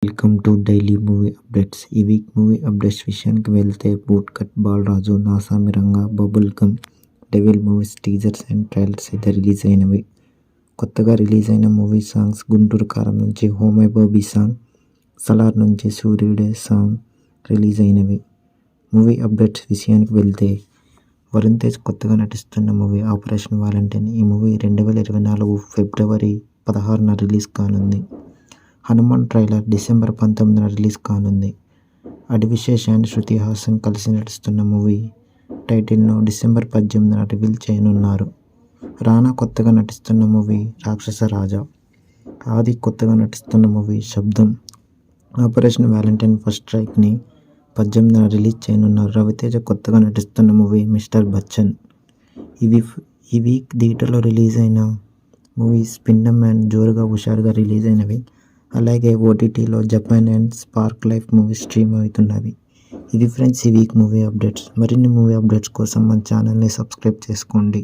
Welcome to daily movie updates. ఈ week movie updates విషయానికి వెళ్తే boot cut Balaraju, Naasaami Ranga, bubble gum, devil movies teasers and trailers అయితే release అయినవి. కొత్తగా రిలీజ్ అయిన మూవీ సాంగ్స్: గుంటూరు కారం నుంచి oh my baby song, Salaar నుంచి సూర్యుడే సాంగ్ రిలీజ్ అయినవి. మూవీ అప్డేట్స్ విషయానికి వెళ్తే వరుణ్ తేజ్ కొత్తగా నటిస్తున్న మూవీ ఆపరేషన్ వాలంటైన్. ఈ మూవీ 2024 ఫిబ్రవరి 16న రిలీజ్ కానుంది. హనుమాన్ ట్రైలర్ డిసెంబర్ 19న రిలీజ్ కానుంది. అడివిశేష్ అండ్ శృతి హాసన్ కలిసి నటిస్తున్న మూవీ టైటిల్ను డిసెంబర్ 18న రివీల్ చేయనున్నారు. రానా కొత్తగా నటిస్తున్న మూవీ రాక్షస రాజా. ఆది కొత్తగా నటిస్తున్న మూవీ శబ్దం. ఆపరేషన్ వాలంటైన్ ఫస్ట్ స్ట్రైక్ని 18న రిలీజ్ చేయనున్నారు. రవితేజ కొత్తగా నటిస్తున్న మూవీ మిస్టర్ బచ్చన్. ఈ వీక్ థియేటర్లో రిలీజ్ అయిన మూవీస్ పిండం అండ్ జోరుగా హుషారుగా రిలీజ్ అయినవి. అలాగే ఓటీటీలో Japan and spark life movies stream అవుతున్నవి. ఇది ఫ్రెండ్స్ ఈ వీక్ మూవీ అప్డేట్స్. మరిన్ని మూవీ అప్డేట్స్ కోసం మన ఛానల్ని సబ్స్క్రైబ్ చేసుకోండి.